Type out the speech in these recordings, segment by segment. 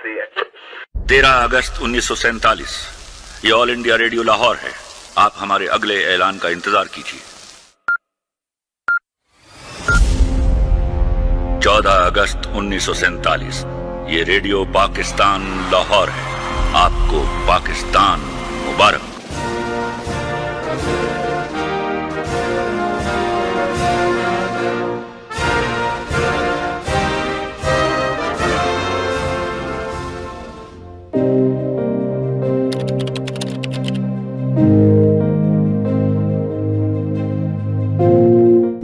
13 अगस्त 1947 ये all India radio Lahore है। आप हमारे अगले ऐलान का इंतजार कीजिए। 14 अगस्त 1947 ये रेडियो पाकिस्तान लाहौर है। आपको पाकिस्तान मुबारक।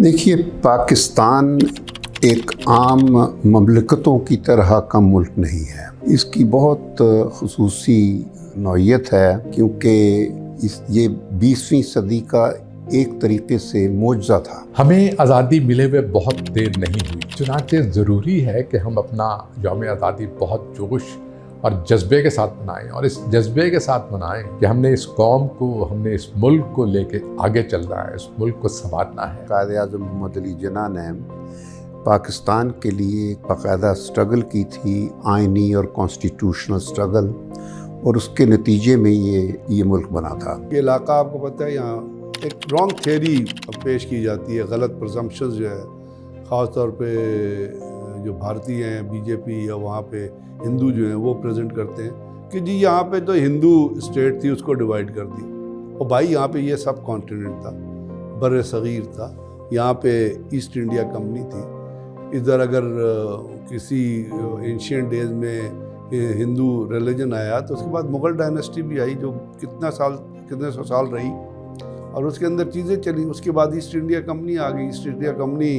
देखिए, पाकिस्तान एक आम ममलकतों की तरह का मुल्क नहीं है। इसकी बहुत खुसूसी नौइयत है क्योंकि ये 20वीं सदी का एक तरीके से मोजज़ा था। हमें आज़ादी मिले हुए बहुत देर नहीं हुई, चुनांचे ज़रूरी है कि हम अपना यौम आज़ादी बहुत जोश और जज्बे के साथ मनाएं, और इस जज्बे के साथ मनाएं कि हमने इस कौम को, हमने इस मुल्क को लेके आगे चलना है, इस मुल्क को संवारना है। कायद-ए-आज़म मोहम्मद अली जिन्ना ने पाकिस्तान के लिए एक बाकायदा स्ट्रगल की थी, आइनी और कॉन्स्टिट्यूशनल स्ट्रगल, और उसके नतीजे में ये मुल्क बना था। ये इलाका आपको पता है, यहाँ एक रॉन्ग थ्योरी पेश की जाती है, गलत प्रजम्पशंस जो है, ख़ास तौर पे जो भारतीय हैं, बीजेपी या वहाँ पे हिंदू जो हैं वो प्रेजेंट करते हैं कि जी यहाँ पे तो हिंदू स्टेट थी, उसको डिवाइड कर दी। और भाई यहाँ पे ये सब कॉन्टिनेंट था, बर सग़ीर था, यहाँ पे ईस्ट इंडिया कंपनी थी। इधर अगर किसी एंशिएंट डेज में हिंदू रिलीजन आया तो उसके बाद मुग़ल डायनेस्टी भी आई जो कितने सौ साल रही, और उसके अंदर चीज़ें चली। उसके बाद ईस्ट इंडिया कंपनी आ गई। ईस्ट इंडिया कंपनी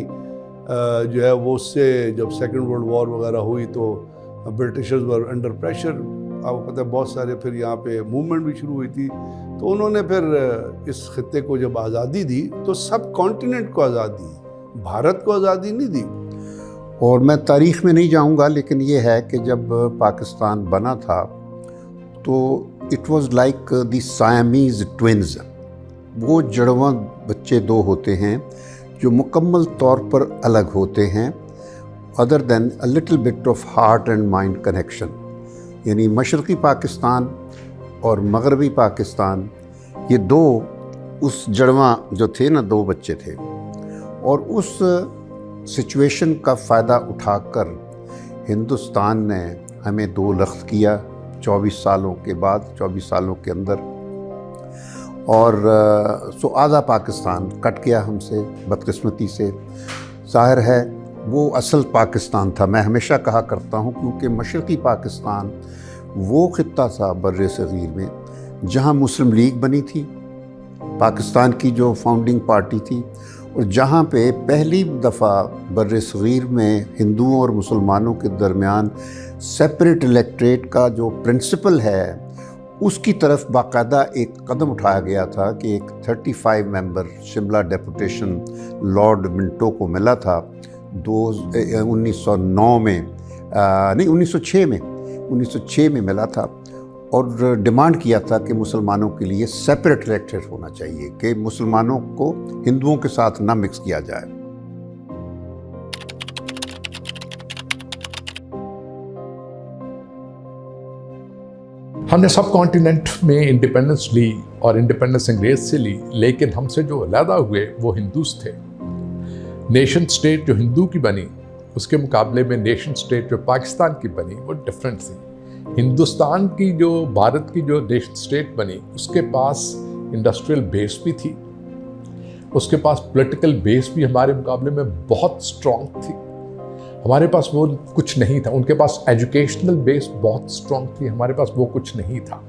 जो है वो उससे जब सेकेंड वर्ल्ड वॉर वगैरह हुई तो ब्रिटिशर्स वर अंडर प्रेशर, आपको पता है बहुत सारे फिर यहाँ पे मूवमेंट भी शुरू हुई थी। तो उन्होंने फिर इस खित्ते को जब आज़ादी दी तो सब कॉन्टिनेंट को आज़ादी दी, भारत को आज़ादी नहीं दी। और मैं तारीख़ में नहीं जाऊँगा, लेकिन ये है कि जब पाकिस्तान बना था तो it was like the Siamese twins. वो जुड़वां बच्चे दो होते हैं जो मुकम्मल तौर पर अलग होते हैं, other than a little bit of heart and mind connection. यानी मशरक़ी पाकिस्तान और मगरबी पाकिस्तान, ये दो उस जुड़वां जो थे ना, दो बच्चे थे। और उस सिचुएशन का फ़ायदा उठाकर हिंदुस्तान ने हमें दो लख्त किया 24 सालों के बाद, 24 सालों के अंदर। और सो आधा पाकिस्तान कट गया हमसे बदकिस्मती से। ज़ाहिर है वो असल पाकिस्तान था। मैं हमेशा कहा करता हूँ क्योंकि मशरक़ी पाकिस्तान वो खित्ता था बर्रे सग़ीर में जहाँ मुस्लिम लीग बनी थी, पाकिस्तान की जो फाउंडिंग पार्टी थी, और जहाँ पे पहली दफ़ा बर्रे सग़ीर में हिंदुओं और मुसलमानों के दरमियान सेपरेट इलेक्ट्रेट का जो प्रिंसिपल है उसकी तरफ बाकायदा एक कदम उठाया गया था कि एक 35 member Shimla deputation Lord Minto को मिला था 1909 में, नहीं 1906 में मिला था, और डिमांड किया था कि मुसलमानों के लिए सेपरेट इलेक्टेड होना चाहिए, कि मुसलमानों को हिंदुओं के साथ ना मिक्स किया जाए। हमने सब कॉन्टिनेंट में इंडिपेंडेंस ली और इंडिपेंडेंस अंग्रेज से ली, लेकिन हमसे जो अलहदा हुए वो हिंदूस थे। नेशन स्टेट जो हिंदू की बनी उसके मुकाबले में नेशन स्टेट जो पाकिस्तान की बनी वो डिफरेंट थी। हिंदुस्तान की जो, भारत की जो नेशन स्टेट बनी उसके पास इंडस्ट्रियल बेस भी थी, उसके पास पॉलिटिकल बेस भी हमारे मुकाबले में बहुत स्ट्रॉन्ग थी। हमारे पास वो कुछ नहीं था। उनके पास एजुकेशनल बेस बहुत स्ट्रॉन्ग थी, हमारे पास वो कुछ नहीं था।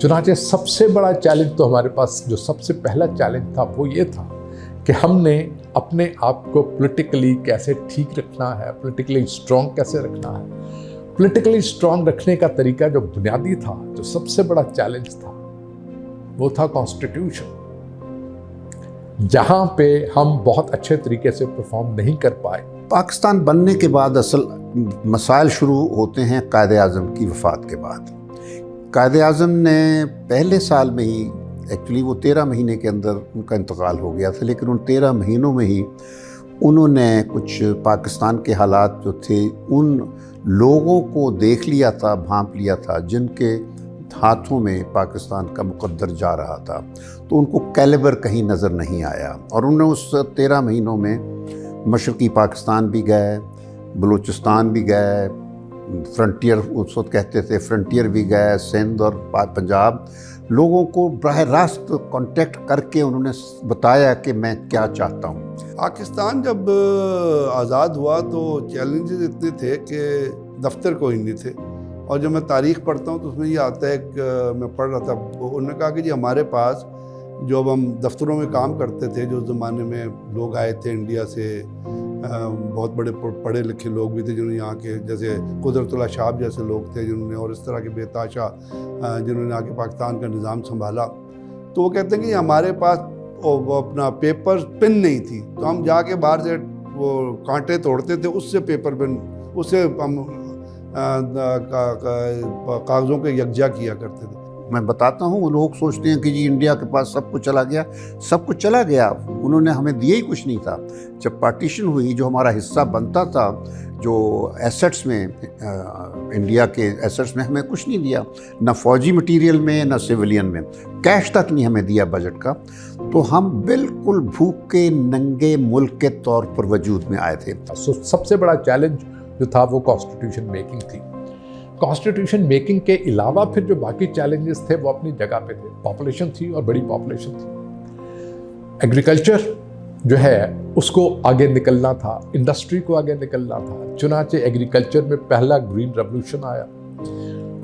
चुनांचे सबसे बड़ा चैलेंज तो हमारे पास, जो सबसे पहला चैलेंज था वो ये था कि हमने अपने आप को पॉलिटिकली कैसे ठीक रखना है, पॉलिटिकली स्ट्रॉन्ग कैसे रखना है। पॉलिटिकली स्ट्रॉन्ग रखने का तरीका जो बुनियादी था, जो सबसे बड़ा चैलेंज था, वो था कॉन्स्टिट्यूशन, जहाँ पे हम बहुत अच्छे तरीके से परफॉर्म नहीं कर पाए। पाकिस्तान बनने के बाद असल मसाइल शुरू होते हैं कायद-ए-आज़म की वफ़ात के बाद। कायद-ए-आज़म ने पहले साल में ही, एक्चुअली वो 13 महीने के अंदर उनका इंतकाल हो गया था, लेकिन उन 13 महीनों में ही उन्होंने कुछ पाकिस्तान के हालात जो थे उन लोगों को देख लिया था, भांप लिया था, जिनके हाथों में पाकिस्तान का मुकद्दर जा रहा था, तो उनको कैलिबर कहीं नज़र नहीं आया। और उन्होंने उस 13 महीनों में मशरक़ी पाकिस्तान भी गए, बलूचिस्तान भी गए, फ्रंटियर उस वक्त कहते थे, फ्रंटियर भी गए, सिंध और पंजाब, लोगों को बराह रास्त कांटेक्ट करके उन्होंने बताया कि मैं क्या चाहता हूँ। पाकिस्तान जब आज़ाद हुआ तो चैलेंजेस इतने थे कि दफ्तर कोई नहीं थे। और जब मैं तारीख़ पढ़ता हूँ तो उसमें ये आता है कि मैं पढ़ रहा था, उन्होंने कहा कि जी हमारे पास जो अब हम दफ्तरों में काम करते थे, जो ज़माने में लोग आए थे इंडिया से, बहुत बड़े पढ़े लिखे लोग भी थे जिन्होंने यहाँ के, जैसे कुदरतुल्लाह शाह जैसे लोग थे जिन्होंने, और इस तरह के बेताशा जिन्होंने आके पाकिस्तान का निज़ाम संभाला, तो वो कहते हैं कि हमारे पास वो अपना पेपर पेन नहीं थी, तो हम जाके बाहर से वो कांटे तोड़ते थे, उससे पेपर पेन, उससे हम कागज़ों के यकजा किया करते थे। मैं बताता हूँ, लोग सोचते हैं कि जी इंडिया के पास सब कुछ चला गया, सब कुछ चला गया, उन्होंने हमें दिया ही कुछ नहीं था। जब पार्टीशन हुई, जो हमारा हिस्सा बनता था, जो एसेट्स में, इंडिया के एसेट्स में हमें कुछ नहीं दिया, ना फौजी मटेरियल में, ना सिविलियन में, कैश तक नहीं हमें दिया बजट का। तो हम बिल्कुल भूखे नंगे मुल्क के तौर पर वजूद में आए थे। सबसे बड़ा चैलेंज जो था वो कॉन्स्टिट्यूशन मेकिंग थी। कॉन्स्टिट्यूशन मेकिंग के अलावा फिर जो बाकी चैलेंजेस थे वो अपनी जगह पे थे। पॉपुलेशन थी और बड़ी पॉपुलेशन थी। एग्रीकल्चर जो है उसको आगे निकलना था, इंडस्ट्री को आगे निकलना था। चुनाचे एग्रीकल्चर में पहला ग्रीन रेवोल्यूशन आया,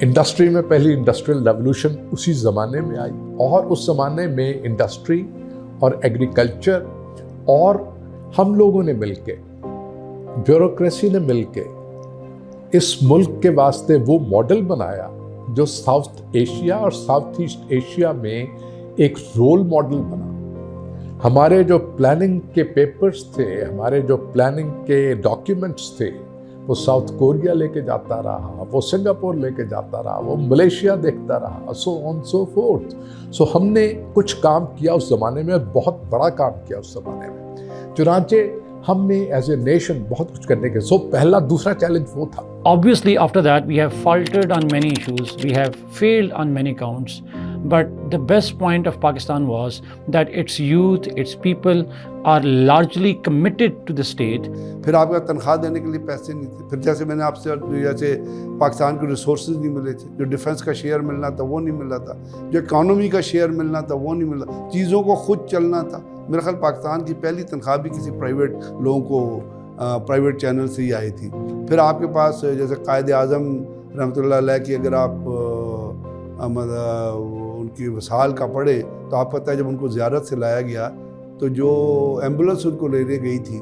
इंडस्ट्री में पहली इंडस्ट्रियल रेवोल्यूशन उसी ज़माने में आई। और उस ज़माने में इंडस्ट्री और एग्रीकल्चर और हम लोगों ने मिलके, ब्यूरोक्रेसी ने मिलके इस मुल्क के वास्ते वो मॉडल बनाया जो साउथ एशिया और साउथ ईस्ट एशिया में एक रोल मॉडल बना। हमारे जो प्लानिंग के पेपर्स थे, हमारे जो प्लानिंग के डॉक्यूमेंट्स थे, वो साउथ कोरिया लेके जाता रहा, वो सिंगापुर लेके जाता रहा, वो मलेशिया देखता रहा, सो ऑन सो फोर्थ। सो हमने कुछ काम किया उस ज़माने में, बहुत बड़ा काम किया उस ज़माने में। चुनांचे हमने एज ए नेशन बहुत कुछ करने के, सो पहला दूसरा चैलेंज वो था। Obviously, after that, we have faltered on many issues, we have failed on many counts, but the best point of Pakistan was that its youth, its people are largely committed to the state. फिर आपका तनख्वाह देने के लिए पैसे नहीं थे। फिर जैसे मैंने आपसे, जैसे पाकिस्तान को रिसोर्सेज नहीं मिले थे, जो डिफेंस का शेयर मिलना था वो नहीं मिल रहा था, जो इकॉनमी का शेयर मिलना था वो नहीं मिल रहा, चीज़ों को खुद चलना था। मेरा ख्याल पाकिस्तान की पहली तनख्वाह भी किसी प्राइवेट लोगों को, प्राइवेट चैनल से ही आई थी। फिर आपके पास जैसे कायद आज़म रहमतुल्लाह अलैह की अगर आप उनकी वसाल का पढ़े तो आप पता है जब उनको ज़ियारत से लाया गया तो जो एम्बुलेंस उनको लेने गई थी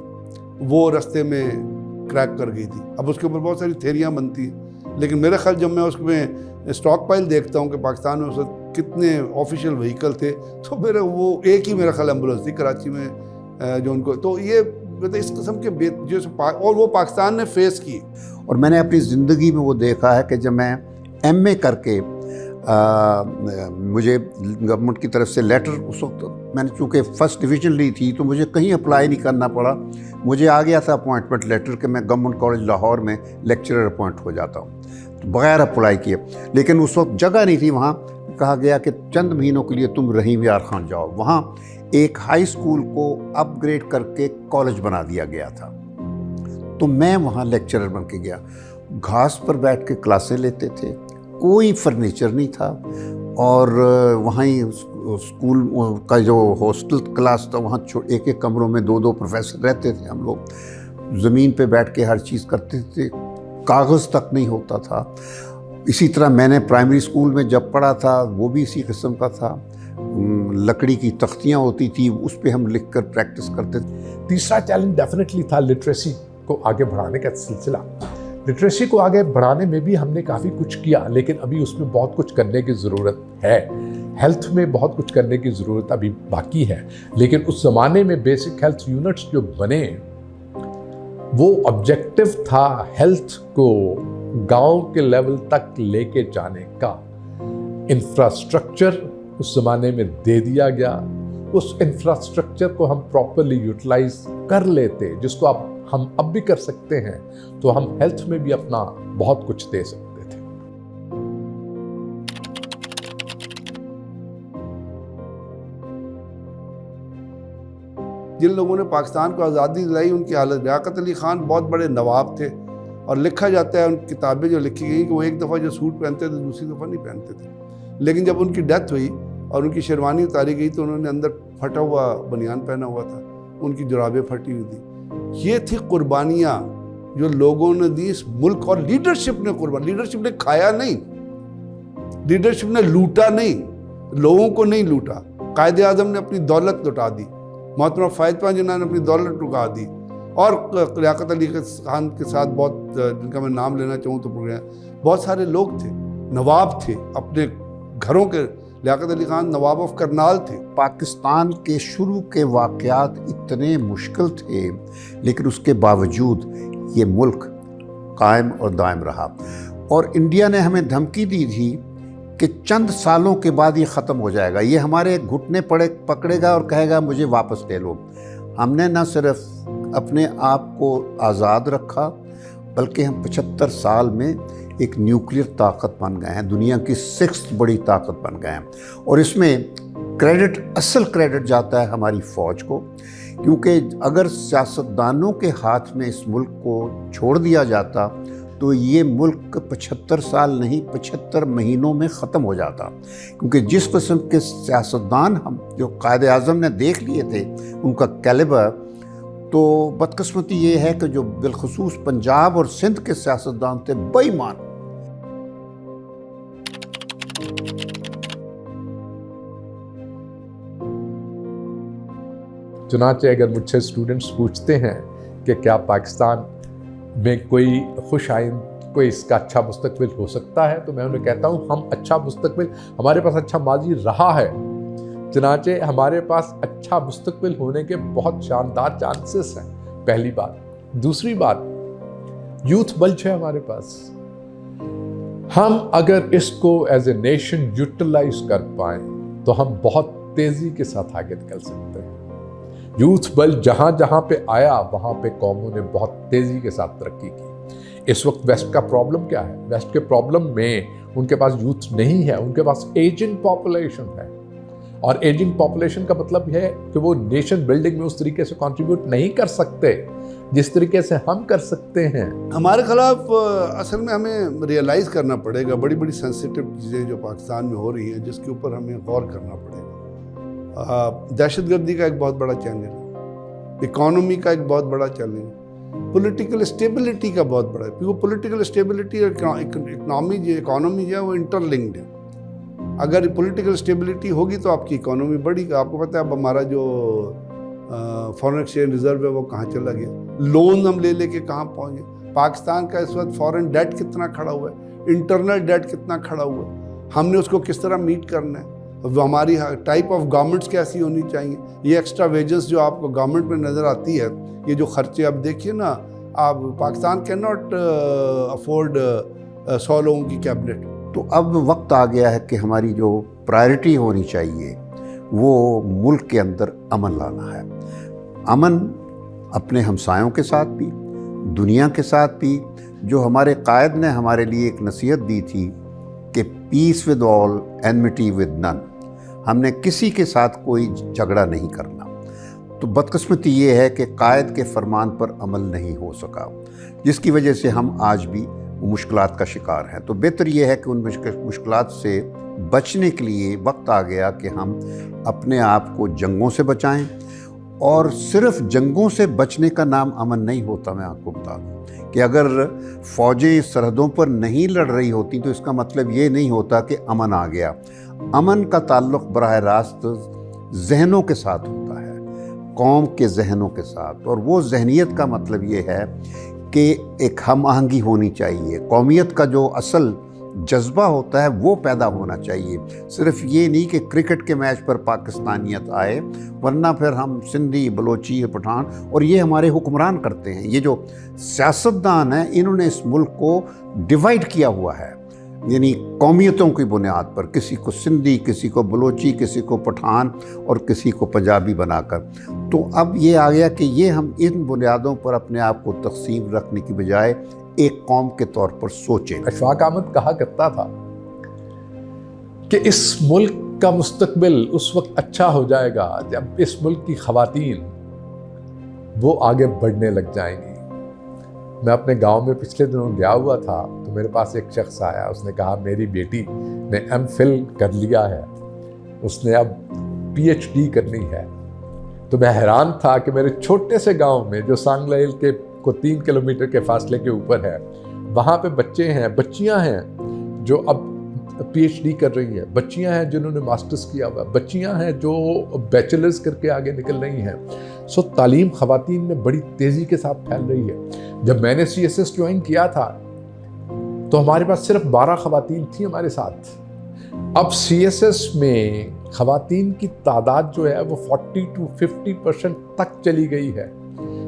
वो रास्ते में क्रैक कर गई थी। अब उसके ऊपर बहुत सारी थेरियाँ बनती हैं, लेकिन मेरा ख्याल जब मैं उसमें स्टॉक पाइल देखता हूँ कि पाकिस्तान में उस वक्त कितने ऑफिशियल व्हीकल थे, तो मेरे वो एक ही मेरा ख्याल एम्बुलेंस थी कराची में जो उनको, तो ये इस किस्म के जो और वो पाकिस्तान ने फेस की। और मैंने अपनी ज़िंदगी में वो देखा है कि जब मैं MA करके मुझे गवर्नमेंट की तरफ से लेटर, उस वक्त मैंने चूँकि फर्स्ट डिवीज़न ली थी तो मुझे कहीं अप्लाई नहीं करना पड़ा, मुझे आ गया था अपॉइंटमेंट लेटर कि मैं गवर्नमेंट कॉलेज लाहौर में लेक्चरर अपॉइंट हो जाता हूँ, तो बग़ैर अप्लाई किए। लेकिन उस वक्त जगह नहीं थी, वहाँ कहा गया कि चंद महीनों के लिए तुम रहीम यार खान जाओ। वहाँ एक हाई स्कूल को अपग्रेड करके कॉलेज बना दिया गया था, तो मैं वहाँ लेक्चरर बन के गया। घास पर बैठ के क्लासें लेते थे, कोई फर्नीचर नहीं था, और वहाँ ही स्कूल का जो हॉस्टल क्लास था वहाँ एक एक कमरों में 2-2 प्रोफेसर रहते थे। हम लोग ज़मीन पे बैठ के हर चीज़ करते थे, कागज़ तक नहीं होता था। इसी तरह मैंने प्राइमरी स्कूल में जब पढ़ा था वो भी इसी किस्म का था, लकड़ी की तख्तियाँ होती थी, उस पे हम लिख कर प्रैक्टिस करते थे। तीसरा चैलेंज डेफिनेटली था लिटरेसी को आगे बढ़ाने का सिलसिला। लिटरेसी को आगे बढ़ाने में भी हमने काफ़ी कुछ किया, लेकिन अभी उसमें बहुत कुछ करने की ज़रूरत है। हेल्थ में बहुत कुछ करने की ज़रूरत अभी बाकी है, लेकिन उस ज़माने में बेसिक हेल्थ यूनिट्स जो बने, वो ऑब्जेक्टिव था हेल्थ को गांव के लेवल तक लेके जाने का। इंफ्रास्ट्रक्चर उस ज़माने में दे दिया गया, उस इंफ्रास्ट्रक्चर को हम प्रॉपरली यूटिलाइज कर लेते, जिसको आप ہم اب بھی کر سکتے ہیں تو ہم ہیلتھ میں بھی اپنا بہت کچھ دے سکتے تھے. جن لوگوں نے پاکستان کو آزادی دلائی ان کی حالت، لیاقت علی خان بہت بڑے نواب تھے، اور لکھا جاتا ہے ان کتابیں جو لکھی گئی کہ وہ ایک دفعہ جو سوٹ پہنتے تھے دوسری دفعہ نہیں پہنتے تھے، لیکن جب ان کی ڈیتھ ہوئی اور ان کی شیروانی اتاری گئی تو انہوں نے اندر پھٹا ہوا بنیان پہنا ہوا تھا، ان کی جرابیں پھٹی ہوئی تھی. یہ تھی قربانیاں جو لوگوں نے دی اس ملک، اور لیڈرشپ نے قربان، لیڈرشپ نے کھایا نہیں، لیڈرشپ نے لوٹا نہیں، لوگوں کو نہیں لوٹا. قائد اعظم نے اپنی دولت لٹا دی، محترم فائد پان جناح نے اپنی دولت لٹا دی، اور لیاقت علی خان کے ساتھ بہت، جن کا میں نام لینا چاہوں تو بہت سارے لوگ تھے، نواب تھے اپنے گھروں کے. لیاقت علی خان نواب آف کرنال تھے. پاکستان کے شروع کے واقعات اتنے مشکل تھے لیکن اس کے باوجود یہ ملک قائم اور دائم رہا، اور انڈیا نے ہمیں دھمکی دی تھی کہ چند سالوں کے بعد یہ ختم ہو جائے گا، یہ ہمارے گھٹنے پکڑے گا اور کہے گا مجھے واپس لے لو. ہم نے نہ صرف اپنے آپ کو آزاد رکھا بلکہ ہم 75 سال میں ایک نیوکلیر طاقت بن گئے ہیں، دنیا کی 6th بڑی طاقت بن گئے ہیں. اور اس میں اصل کریڈٹ جاتا ہے ہماری فوج کو، کیونکہ اگر سیاستدانوں کے ہاتھ میں اس ملک کو چھوڑ دیا جاتا تو یہ ملک 75 سال نہیں 75 مہینوں میں ختم ہو جاتا. کیونکہ جس قسم کے سیاستدان ہم جو قائد اعظم نے دیکھ لیے تھے ان کا کیلیبر، تو بدقسمتی یہ ہے کہ جو بالخصوص پنجاب اور سندھ کے سیاستدان تھے بے ایمان. چنانچہ اگر مجھ سے اسٹوڈنٹس پوچھتے ہیں کہ کیا پاکستان میں کوئی خوش آئند، کوئی اس کا اچھا مستقبل ہو سکتا ہے، تو میں انہیں کہتا ہوں ہم اچھا مستقبل، ہمارے پاس اچھا ماضی رہا ہے، چنانچہ ہمارے پاس اچھا مستقبل ہونے کے بہت شاندار چانسز ہیں. پہلی بات. دوسری بات، یوتھ بلج ہے ہمارے پاس. ہم اگر اس کو ایز اے نیشن یوٹیلائز کر پائیں تو ہم بہت تیزی کے ساتھ آگے نکل سکتے ہیں. یوتھ بل جہاں جہاں پہ آیا وہاں پہ قوموں نے بہت تیزی کے ساتھ ترقی کی. اس وقت ویسٹ کا پرابلم کیا ہے؟ ویسٹ کے پرابلم میں ان کے پاس یوتھ نہیں ہے، ان کے پاس ایجنگ پاپولیشن ہے، اور ایجنگ پاپولیشن کا مطلب یہ ہے کہ وہ نیشن بلڈنگ میں اس طریقے سے کنٹریبیوٹ نہیں کر سکتے جس طریقے سے ہم کر سکتے ہیں. ہمارے خلاف اصل میں ہمیں ریئلائز کرنا پڑے گا بڑی بڑی سینسیٹیو چیزیں جو پاکستان میں ہو رہی ہیں، جس کے اوپر ہمیں غور کرنا پڑے گا. دہشت گردی کا ایک بہت بڑا چیلنج ہے، اکانومی کا ایک بہت بڑا چیلنج ہے، پولیٹیکل اسٹیبلٹی کا بہت بڑا ہے. کیونکہ پولیٹیکل اسٹیبلٹی اور اکانومی جو ہے وہ انٹر لنکڈ ہے. اگر پولیٹیکل اسٹیبلٹی ہوگی تو آپ کی اکانومی بڑھی گا. آپ کو پتہ ہے اب ہمارا جو فارن ایکسچینج ریزرو ہے وہ کہاں چلا گیا، لون ہم لے کے کہاں پہنچ گئے. پاکستان کا اس وقت فارن ڈیٹ کتنا کھڑا ہوا ہے، انٹرنل ڈیٹ کتنا کھڑا ہوا ہے، ہم نے اس کو کس طرح میٹ کرنا ہے، ہماری ٹائپ آف گورنمنٹس کیسی ہونی چاہیے. یہ ایکسٹرا ویجز جو آپ کو گورنمنٹ میں نظر آتی ہے، یہ جو خرچے اب دیکھیے نا، آپ پاکستان کین ناٹ افورڈ 100 لوگوں کی کیبنٹ. تو اب وقت آ گیا ہے کہ ہماری جو پرائرٹی ہونی چاہیے وہ ملک کے اندر امن لانا ہے. امن اپنے ہمسایوں کے ساتھ بھی، دنیا کے ساتھ بھی. جو ہمارے قائد نے ہمارے لیے ایک نصیحت دی تھی کہ پیس ود آل اینمٹی ود نن، ہم نے کسی کے ساتھ کوئی جھگڑا نہیں کرنا. تو بدقسمتی یہ ہے کہ قائد کے فرمان پر عمل نہیں ہو سکا، جس کی وجہ سے ہم آج بھی مشکلات کا شکار ہیں. تو بہتر یہ ہے کہ ان مشکلات سے بچنے کے لیے وقت آ گیا کہ ہم اپنے آپ کو جنگوں سے بچائیں. اور صرف جنگوں سے بچنے کا نام امن نہیں ہوتا. میں آپ کو بتا دوں کہ اگر فوجیں سرحدوں پر نہیں لڑ رہی ہوتی تو اس کا مطلب یہ نہیں ہوتا کہ امن آ گیا. امن کا تعلق براہ راست ذہنوں کے ساتھ ہوتا ہے، قوم کے ذہنوں کے ساتھ. اور وہ ذہنیت کا مطلب یہ ہے کہ ایک ہم آہنگی ہونی چاہیے. قومیت کا جو اصل جذبہ ہوتا ہے وہ پیدا ہونا چاہیے. صرف یہ نہیں کہ کرکٹ کے میچ پر پاکستانیت آئے، ورنہ پھر ہم سندھی، بلوچی، پٹھان، اور یہ ہمارے حکمران کرتے ہیں. یہ جو سیاستدان ہیں انہوں نے اس ملک کو ڈیوائیڈ کیا ہوا ہے. यानी कौमियतों की बुनियाद पर, किसी को सिंधी, किसी को बलोची, किसी को पठान और किसी को पंजाबी बनाकर। तो अब ये आ गया कि ये हम इन बुनियादों पर अपने आप को तकसीम रखने की बजाय एक कौम के तौर पर सोचें। अशफाक अहमद कहा करता था कि इस मुल्क का मुस्तकबिल उस वक्त अच्छा हो जाएगा जब इस मुल्क की ख़वातीन वो आगे बढ़ने लग जाएंगी। मैं अपने गांव में पिछले दिनों गया हुआ था तो मेरे पास एक शख्स आया, उसने कहा मेरी बेटी ने MPhil कर लिया है, उसने अब PhD करनी है। तो मैं हैरान था कि मेरे छोटे से गांव में जो सांगलाइल के को 3 किलोमीटर के फासले के ऊपर है, वहाँ पे बच्चे हैं, बच्चियाँ हैं जो अब PhD कर रही हैं, बच्चियाँ हैं जिन्होंने मास्टर्स किया हुआ, बच्चियाँ हैं जो बैचलर्स करके आगे निकल रही हैं। सो तालीम ख़वातीन में बड़ी तेज़ी के साथ फैल रही है। जब मैंने CSS ज्वाइन किया था तो हमारे पास सिर्फ 12 ख़वातीन थी हमारे साथ। अब CSS में ख़वातीन की तादाद जो है वो 40 to 50% तक चली गई है।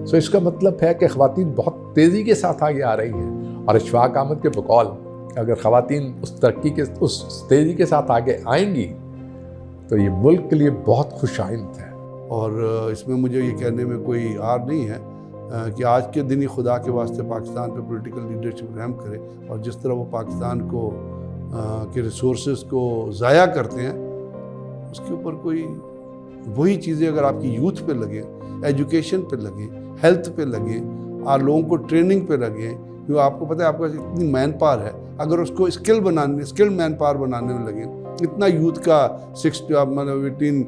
सो इसका मतलब है कि ख़वातीन बहुत तेज़ी के साथ आगे आ रही हैं। और अशफाक अहमद के बकौल अगर ख़वातीन उस तरक्की के उस तेज़ी के साथ आगे आएंगी तो ये मुल्क के लिए बहुत खुशाइंद है। और इसमें मुझे ये कहने में कोई आर नहीं है कि आज के दिन ही खुदा के वास्ते पाकिस्तान पे पॉलिटिकल लीडरशिप रहम करे, और जिस तरह वो पाकिस्तान को के रिसोर्सेज को ज़ाया करते हैं उसके ऊपर कोई वही चीज़ें अगर आपकी यूथ पे लगे, एजुकेशन पे लगे, हेल्थ पे लगे और लोगों को ट्रेनिंग पे लगे, क्योंकि आपको पता है आपके पास इतनी मैन पावर है, अगर उसको स्किल्ड मैन पावर बनाने में लगे, इतना यूथ का 18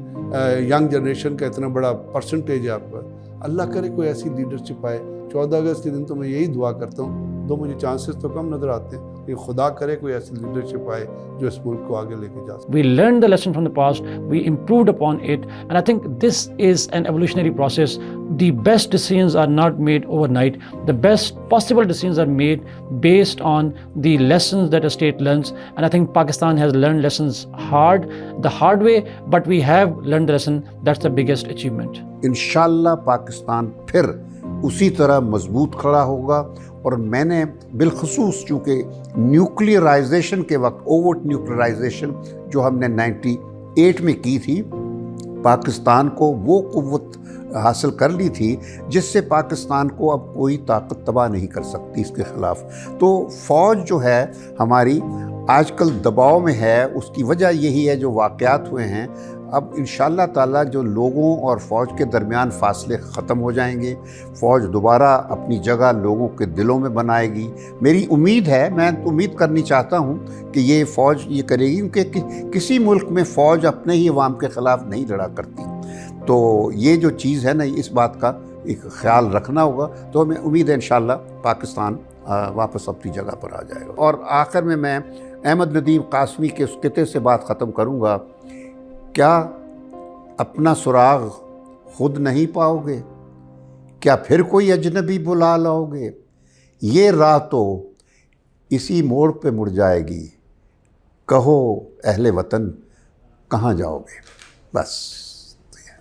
यंग जनरेशन का इतना बड़ा परसेंटेज है आपका, अल्लाह करे कोई ऐसी लीडरशिप आए। 14 अगस्त के दिन तो मैं यही दुआ करता हूँ, तो मुझे चांसेस तो कम नज़र आते हैं कि खुदा करे कोई ऐसी लीडरशिप आए जो इस मुल्क को आगे लेके जा सके। We learned the lesson from the past, we improved upon it, and I think this is an evolutionary process. The best decisions are not made overnight. The best possible decisions are made based on the lessons that a state learns, and I think Pakistan has learned lessons the hard way, but we have learned the lesson. That's the biggest achievement. इंशाअल्लाह पाकिस्तान फिर उसी तरह मजबूत खड़ा होगा। और मैंने बिलखसूस चूँकि न्यूक्लियराइजेशन के वक्त, ओवर्ट न्यूक्लियराइजेशन जो हमने 98 में की थी, पाकिस्तान को वो क़ुव्वत हासिल कर ली थी जिससे पाकिस्तान को अब कोई ताकत तबाह नहीं कर सकती इसके ख़िलाफ़। तो फ़ौज जो है हमारी आजकल दबाव में है, उसकी वजह यही है जो वाक़यात हुए हैं। अब इंशाअल्लाह ताला जो लोगों और फ़ौज के दरमियान फ़ासले ख़त्म हो जाएंगे, फ़ौज दोबारा अपनी जगह लोगों के दिलों में बनाएगी। मेरी उम्मीद है, मैं उम्मीद करनी चाहता हूँ कि ये फ़ौज ये करेगी, क्योंकि किसी मुल्क में फ़ौज अपने ही अवाम के ख़िलाफ़ नहीं लड़ा करती। तो ये जो चीज़ है ना, इस बात का एक ख़्याल रखना होगा। तो हमें उम्मीद है इंशाअल्लाह पाकिस्तान वापस अपनी जगह पर आ जाएगा। और आखिर में मैं अहमद नदीम कासमी के उस किते से बात ख़त्म करूँगा, क्या अपना सुराग खुद नहीं पाओगे, क्या फिर कोई अजनबी बुला लाओगे, ये राह तो इसी मोड़ पे मुड़ जाएगी, कहो अहले वतन कहाँ जाओगे। बस।